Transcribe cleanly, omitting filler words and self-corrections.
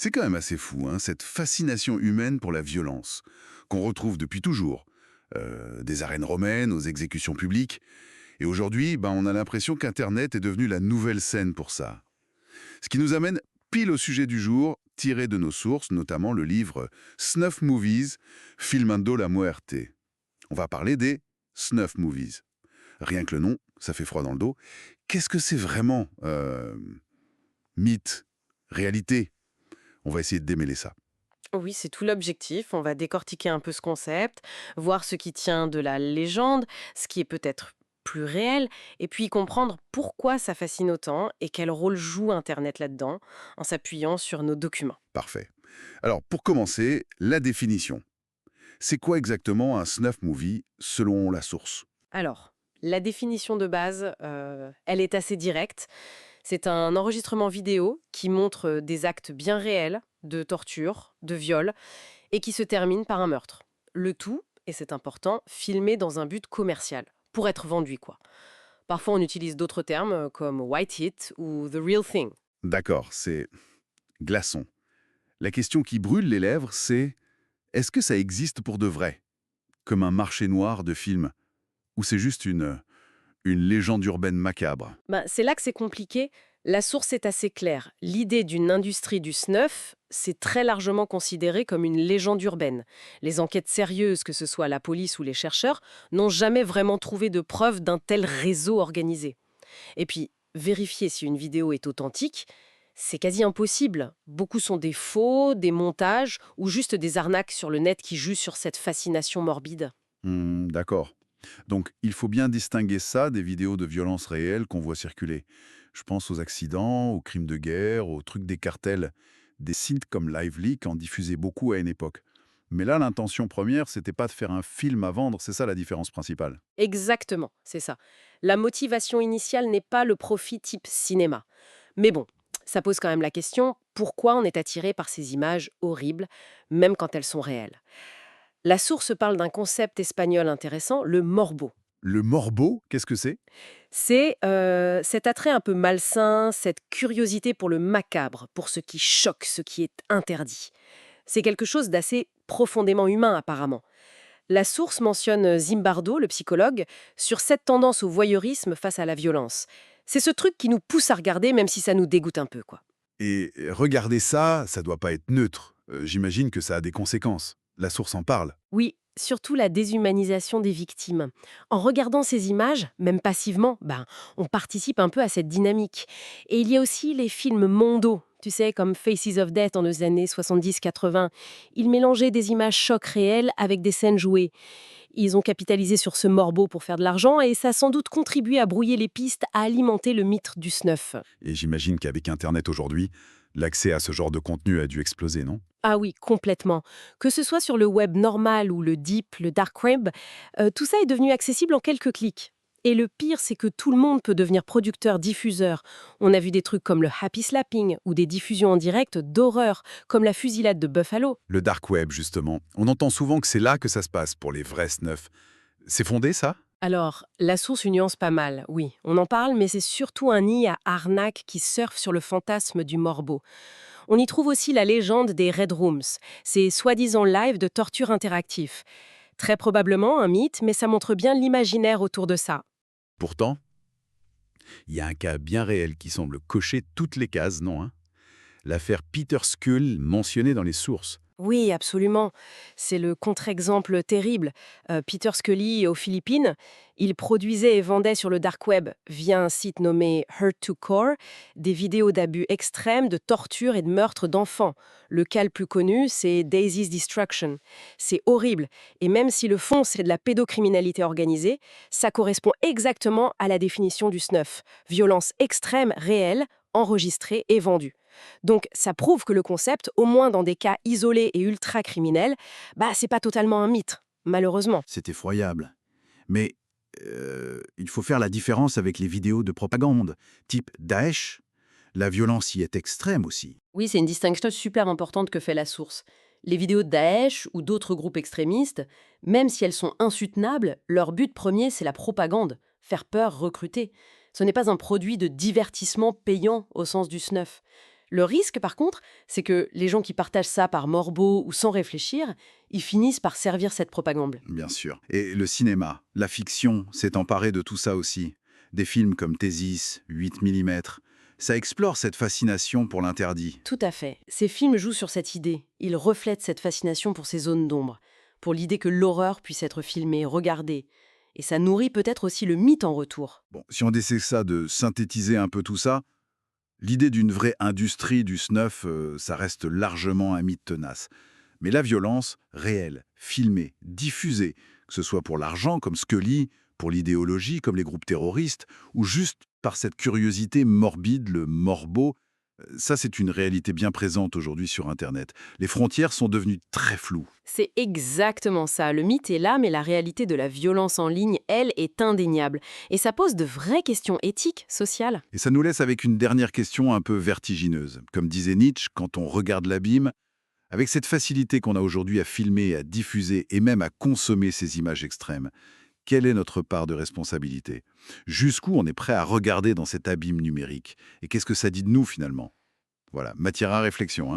C'est quand même assez fou, hein, cette fascination humaine pour la violence, qu'on retrouve depuis toujours. Des arènes romaines aux exécutions publiques. Et aujourd'hui, ben, on a l'impression qu'Internet est devenu la nouvelle scène pour ça. Ce qui nous amène pile au sujet du jour, tiré de nos sources, notamment le livre Snuff Movies, Filmando la Muerte. On va parler des Snuff Movies. Rien que le nom, ça fait froid dans le dos. Qu'est-ce que c'est vraiment mythe, réalité? On va essayer de démêler ça. Oui, c'est tout l'objectif. On va décortiquer un peu ce concept, voir ce qui tient de la légende, ce qui est peut-être plus réel, et puis comprendre pourquoi ça fascine autant et quel rôle joue Internet là-dedans, en s'appuyant sur nos documents. Parfait. Alors, pour commencer, la définition. C'est quoi exactement un snuff movie selon la source? Alors, la définition de base, elle est assez directe. C'est un enregistrement vidéo qui montre des actes bien réels de torture, de viol, et qui se termine par un meurtre. Le tout, et c'est important, filmé dans un but commercial, pour être vendu quoi. Parfois on utilise d'autres termes comme white hit ou the real thing. D'accord, c'est glaçon. La question qui brûle les lèvres, c'est est-ce que ça existe pour de vrai? Comme un marché noir de films? Ou c'est juste une légende urbaine macabre? Ben, c'est là que c'est compliqué. La source est assez claire. L'idée d'une industrie du snuff, c'est très largement considéré comme une légende urbaine. Les enquêtes sérieuses, que ce soit la police ou les chercheurs, n'ont jamais vraiment trouvé de preuves d'un tel réseau organisé. Et puis, vérifier si une vidéo est authentique, c'est quasi impossible. Beaucoup sont des faux, des montages ou juste des arnaques sur le net qui jouent sur cette fascination morbide. D'accord. Donc, il faut bien distinguer ça des vidéos de violence réelles qu'on voit circuler. Je pense aux accidents, aux crimes de guerre, aux trucs des cartels. Des sites comme LiveLeak en diffusaient beaucoup à une époque. Mais là, l'intention première, c'était pas de faire un film à vendre, c'est ça la différence principale. Exactement, c'est ça. La motivation initiale n'est pas le profit type cinéma. Mais bon, ça pose quand même la question, pourquoi on est attiré par ces images horribles, même quand elles sont réelles? La source parle d'un concept espagnol intéressant, le morbo. Le morbo, qu'est-ce que c'est? C'est cet attrait un peu malsain, cette curiosité pour le macabre, pour ce qui choque, ce qui est interdit. C'est quelque chose d'assez profondément humain apparemment. La source mentionne Zimbardo, le psychologue, sur cette tendance au voyeurisme face à la violence. C'est ce truc qui nous pousse à regarder même si ça nous dégoûte un peu, quoi. Et regarder ça, ça doit pas être neutre. J'imagine que ça a des conséquences. La source en parle. Oui, surtout la déshumanisation des victimes. En regardant ces images, même passivement, on participe un peu à cette dynamique. Et il y a aussi les films mondos, tu sais, comme Faces of Death dans les années 70-80. Ils mélangeaient des images chocs réelles avec des scènes jouées. Ils ont capitalisé sur ce morbo pour faire de l'argent et ça a sans doute contribué à brouiller les pistes, à alimenter le mythe du snuff. Et j'imagine qu'avec Internet aujourd'hui, l'accès à ce genre de contenu a dû exploser, non? Ah oui, complètement. Que ce soit sur le web normal ou le deep, le dark web, tout ça est devenu accessible en quelques clics. Et le pire, c'est que tout le monde peut devenir producteur, diffuseur. On a vu des trucs comme le happy slapping ou des diffusions en direct d'horreur, comme la fusillade de Buffalo. Le dark web, justement. On entend souvent que c'est là que ça se passe pour les vrais snuffs. C'est fondé, ça? Alors, la source une nuance pas mal, oui, on en parle, mais c'est surtout un nid à arnaque qui surfe sur le fantasme du morbo. On y trouve aussi la légende des Red Rooms, ces soi-disant lives de torture interactifs. Très probablement un mythe, mais ça montre bien l'imaginaire autour de ça. Pourtant, il y a un cas bien réel qui semble cocher toutes les cases, non, hein? L'affaire Peter Skull mentionnée dans les sources. Oui, absolument. C'est le contre-exemple terrible. Peter Scully aux Philippines, il produisait et vendait sur le dark web, via un site nommé Hurt to Core, des vidéos d'abus extrêmes, de torture et de meurtre d'enfants. Le cas le plus connu, c'est Daisy's Destruction. C'est horrible. Et même si le fond, c'est de la pédocriminalité organisée, ça correspond exactement à la définition du snuff. Violence extrême, réelle, enregistrée et vendue. Donc ça prouve que le concept, au moins dans des cas isolés et ultra criminels, c'est pas totalement un mythe, malheureusement. C'est effroyable. Mais il faut faire la différence avec les vidéos de propagande, type Daesh. La violence y est extrême aussi. Oui, c'est une distinction super importante que fait la source. Les vidéos de Daesh ou d'autres groupes extrémistes, même si elles sont insoutenables, leur but premier, c'est la propagande, faire peur, recruter. Ce n'est pas un produit de divertissement payant au sens du snuff. Le risque, par contre, c'est que les gens qui partagent ça par morbo ou sans réfléchir, ils finissent par servir cette propagande. Bien sûr. Et le cinéma, la fiction s'est emparée de tout ça aussi. Des films comme Thésis, 8 mm, ça explore cette fascination pour l'interdit. Tout à fait. Ces films jouent sur cette idée. Ils reflètent cette fascination pour ces zones d'ombre, pour l'idée que l'horreur puisse être filmée, regardée. Et ça nourrit peut-être aussi le mythe en retour. Bon, si on essaie ça de synthétiser un peu tout ça, l'idée d'une vraie industrie du snuff, ça reste largement un mythe tenace. Mais la violence, réelle, filmée, diffusée, que ce soit pour l'argent comme Scully, pour l'idéologie comme les groupes terroristes, ou juste par cette curiosité morbide, le morbo, ça c'est une réalité bien présente aujourd'hui sur Internet. Les frontières sont devenues très floues. C'est exactement ça. Le mythe est là, mais la réalité de la violence en ligne, elle, est indéniable. Et ça pose de vraies questions éthiques, sociales. Et ça nous laisse avec une dernière question un peu vertigineuse. Comme disait Nietzsche, quand on regarde l'abîme, avec cette facilité qu'on a aujourd'hui à filmer, à diffuser et même à consommer ces images extrêmes, quelle est notre part de responsabilité? Jusqu'où on est prêt à regarder dans cet abîme numérique? Et qu'est-ce que ça dit de nous finalement? Voilà, matière à réflexion, hein.